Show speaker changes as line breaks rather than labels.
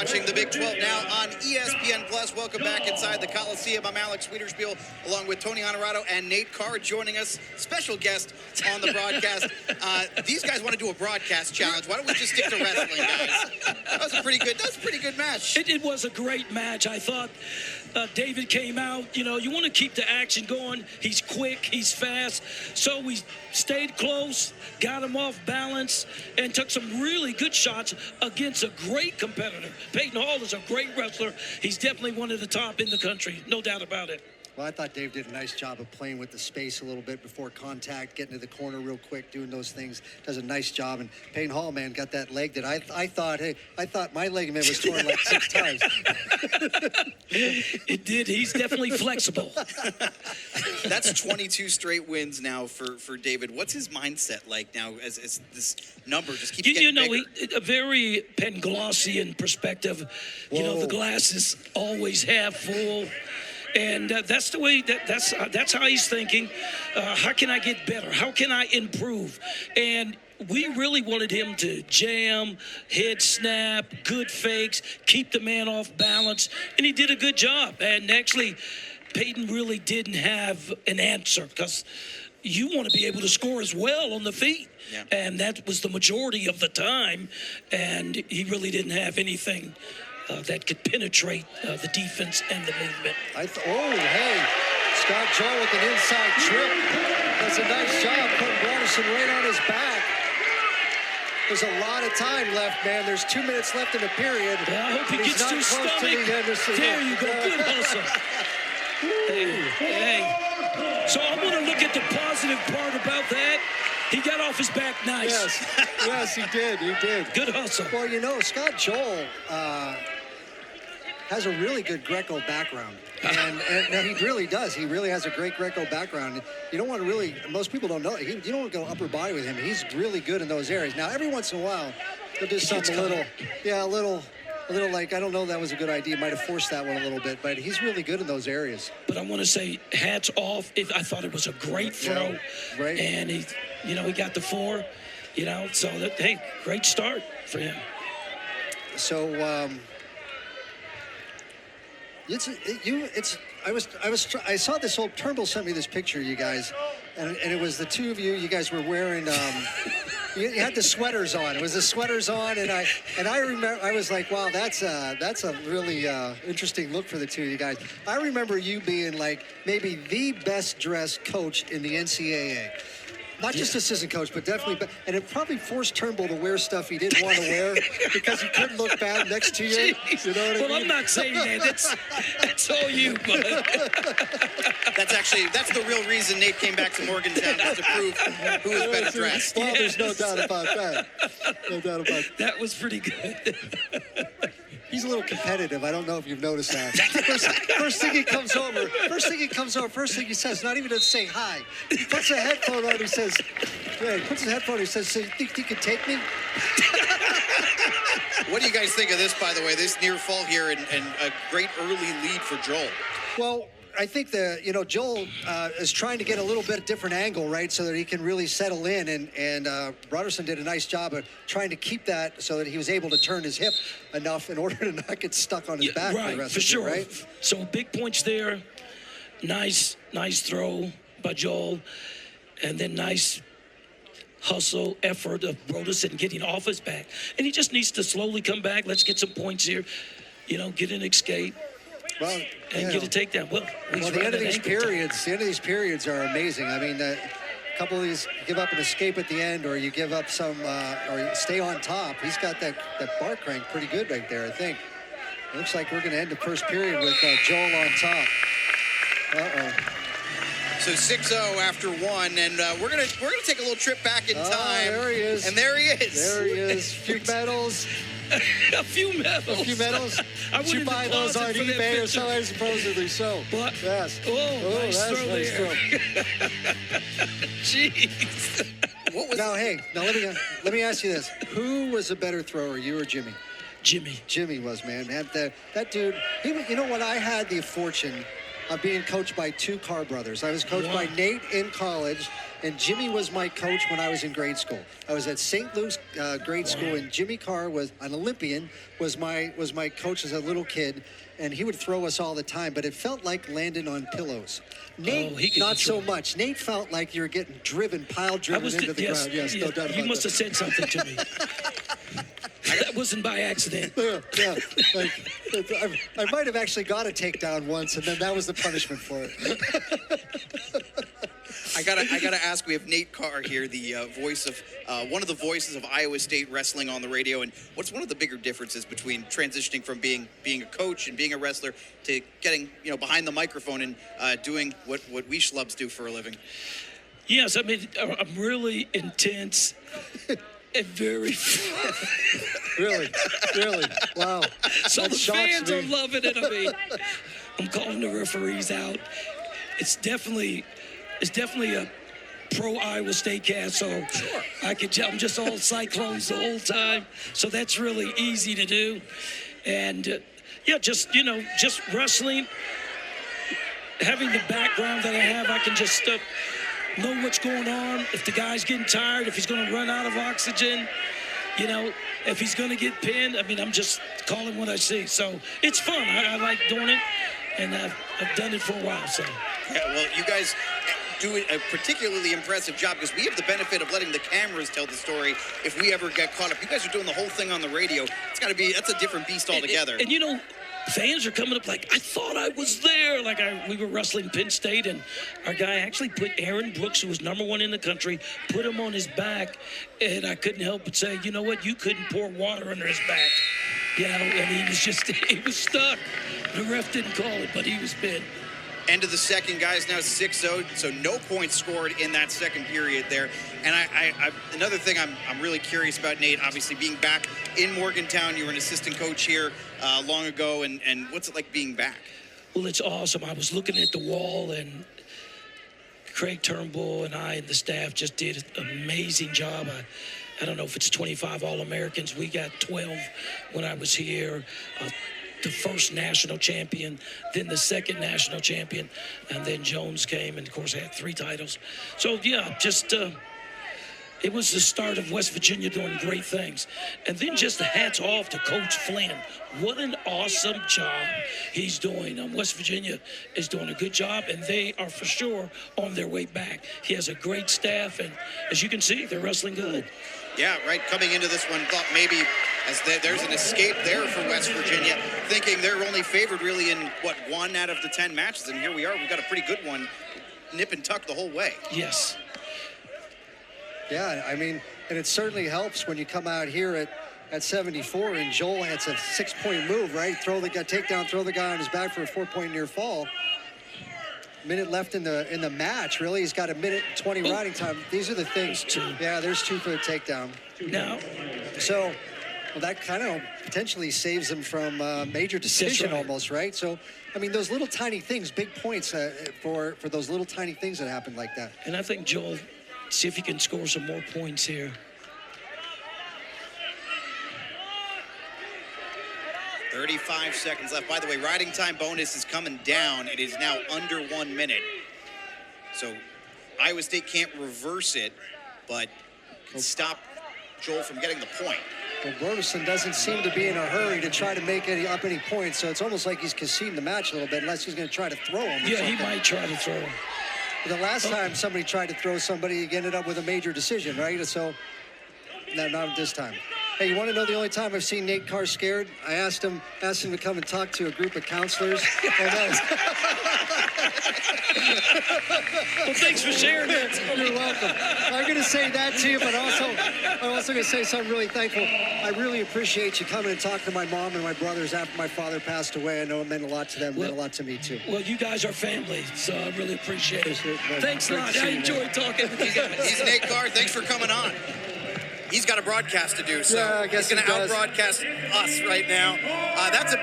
watching the Big 12 now on ESPN Plus. Welcome back inside the Coliseum. I'm Alex Wiederspiel, along with Tony Honorato and Nate Carr joining us. Special guest on the broadcast. These guys want to do a broadcast challenge. Why don't we just stick to wrestling, guys? That was a pretty good match.
It was a great match. I thought David came out. You know, you want to keep the action going. He's quick. He's fast. So we stayed close, got him off balance, and took some really good shots against a great competitor. Peyton Hall is a great wrestler. He's definitely one of the top in the country, no doubt about it.
Well, I thought Dave did a nice job of playing with the space a little bit before contact, getting to the corner real quick, doing those things. Does a nice job. And Peyton Hall, man, got that leg that I thought my ligament was torn like 6 times.
It did. He's definitely flexible.
That's 22 straight wins now for David. What's his mindset like now as this number just keeps getting bigger?
A very Panglossian perspective.
Whoa.
You know, the glass is always half full. And that's the way that's how he's thinking. How can I get better? How can I improve? And we really wanted him to jam, head snap, good fakes, keep the man off balance, and he did a good job. And actually, Peyton really didn't have an answer because you want to be able to score as well on the feet.
Yeah.
And that was the majority of the time, and he really didn't have anything that could penetrate the defense and the movement.
Scott Joll with an inside trip. Does a nice job putting Broderson right on his back. There's a lot of time left, man. There's 2 minutes left in the period.
Yeah, I hope he gets to his stomach. There you go. Good hustle. Hey. So I'm going to look at the positive part about that. He got off his back nice.
Yes, he did.
Good hustle.
Well, you know, Scott Joll has a really good Greco background. And he really does. He really has a great Greco background. You don't want to really, most people don't know, you don't want to go upper body with him. He's really good in those areas. Now, every once in a while, he'll do something a little like, I don't know, that was a good idea. Might have forced that one a little bit, but he's really good in those areas.
But I want to say hats off. I thought it was a great throw.
Yeah, right.
And he got the 4, so hey, great start for him.
So, I saw this old Turnbull sent me this picture, you guys, and it was the two of you. You guys were wearing you had the sweaters on. It was the sweaters on, and I remember I was like, wow, that's a really interesting look for the two of you guys. I remember you being like maybe the best dressed coach in the NCAA. Not just assistant coach, but definitely. And it probably forced Turnbull to wear stuff he didn't want to wear because he couldn't look bad next to you.
Jeez.
You know what I mean?
Well, I'm not saying that. That's all you, bud.
That's the real reason Nate came back to Morgantown, was to prove who was better dressed.
Well, there's no doubt about that. No doubt about that.
That was pretty good.
He's a little competitive. I don't know if you've noticed that. First thing he comes over, first thing he says, not even to say hi. He puts a headphone on, he says, so you think you can take me?
What do you guys think of this, by the way, this near fall here and a great early lead for Joll?
Well, I think Joll is trying to get a little bit different angle, right, so that he can really settle in. And Broderson did a nice job of trying to keep that so that he was able to turn his hip enough in order to not get stuck on his back.
Right,
for the rest
for
of
sure.
it, right?
So big points there. Nice throw by Joll. And then nice hustle effort of Broderson getting off his back. And he just needs to slowly come back. Let's get some points here. Get an escape.
Well,
and get a takedown. Well,
the end of these periods are amazing. I mean, a couple of these, you give up an escape at the end, or you give up some, or you stay on top. He's got that bar crank pretty good right there, I think. It looks like we're going to end the first period with Joll on top.
So 6-0 after 1, and we're gonna take a little trip back in time.
There he is.
And there he is.
Few medals.
A few medals.
Did you buy those on eBay or something? Supposedly so.
What?
Yes.
Nice throw
nice
there.
throw.
Jeez.
What was? Now let me ask you this: who was a better thrower, you or Jimmy?
Jimmy.
Jimmy was, man. That dude. You know what? I had the fortune of being coached by two Carr brothers. I was coached by Nate in college, and Jimmy was my coach when I was in grade school. I was at St. Luke's grade school, and Jimmy Carr was an Olympian, was my coach as a little kid, and he would throw us all the time, but it felt like landing on pillows. Nate, not so much. Nate felt like you were getting driven into the ground. Yes, no doubt about
you must
that.
have said something to me. That wasn't by accident.
Yeah. I might have actually got a takedown once, and then that was the punishment for it.
I gotta ask. We have Nate Carr here, the voice of one of the voices of Iowa State wrestling on the radio. And what's one of the bigger differences between transitioning from being a coach and being a wrestler to getting behind the microphone and doing what we schlubs do for a living?
Yes, I mean I'm really intense and very.
Really, wow.
So
that
the fans
me.
are loving it. I mean, I'm calling the referees out. It's definitely a pro Iowa State cast, so sure. I'm just all Cyclones the whole time, so that's really easy to do. And just wrestling, having the background that I have, I can just know what's going on. If the guy's getting tired, if he's going to run out of oxygen, if he's going to get pinned. I mean, I'm just calling what I see. So it's fun. I like doing it, and I've done it for a while. So
yeah, well, you guys do a particularly impressive job because we have the benefit of letting the cameras tell the story if we ever get caught up. You guys are doing the whole thing on the radio. That's a different beast altogether.
And fans are coming up like, I thought I was there. Like we were wrestling Penn State, and our guy actually put Aaron Brooks, who was #1 in the country, put him on his back, and I couldn't help but say, you know what, you couldn't pour water under his back. And he was stuck. The ref didn't call it, but he was pinned.
End of the second, guys, now 6-0, so no points scored in that second period there. And I another thing I'm really curious about, Nate, obviously being back in Morgantown, you were an assistant coach here long ago, and what's it like being back?
Well, it's awesome. I was looking at the wall, and Craig Turnbull and I and the staff just did an amazing job. I don't know if it's 25 All-Americans. We got 12 when I was here. The first national champion, then the second national champion, and then Jones came and, of course, had 3 titles. So, it was the start of West Virginia doing great things. And then just the hats off to Coach Flynn. What an awesome job he's doing. West Virginia is doing a good job, and they are for sure on their way back. He has a great staff, and as you can see, they're wrestling good.
Yeah, right. Coming into this one, thought maybe there's an escape there for West Virginia, thinking they're only favored really in, 1 out of the 10 matches. And here we are. We've got a pretty good one, nip and tuck the whole way.
Yes.
Yeah, I mean, and it certainly helps when you come out here at 74, and Joll has a 6-point move, right? Takedown, throw the guy on his back for a 4-point near fall. Minute left in the match, really. He's got a minute 20 riding time. These are the things. Yeah, there's 2 for the takedown.
No.
So, that kind of potentially saves him from major decision almost, right? So, I mean, those little tiny things, big points for those little tiny things that happen like that.
And I think Joel, see if he can score some more points here.
35 seconds left. By the way, riding time bonus is coming down. It is now under 1 minute. So Iowa State can't reverse it, but can stop Joel from getting the point.
Well, Broderson doesn't seem to be in a hurry to try to make any points, so it's almost like he's conceding the match a little bit, unless he's going to try to throw him.
Yeah, he might try to throw him.
The last time somebody tried to throw somebody, he ended up with a major decision, right? So, no, not this time. Hey, you want to know the only time I've seen Nate Carr scared? I asked him to come and talk to a group of counselors.
Well, thanks for sharing that.
You're welcome. I'm going to say that to you, but I'm also going to say something really thankful. I really appreciate you coming and talking to my mom and my brothers after my father passed away. I know it meant a lot to them, meant a lot to me, too.
Well, you guys are family, so I really appreciate it. Thanks a lot. I enjoyed talking with you guys.
He's Nate Carr. Thanks for coming on. He's got a broadcast to do, so
yeah, I guess
he's going to out-broadcast us right now. That's a big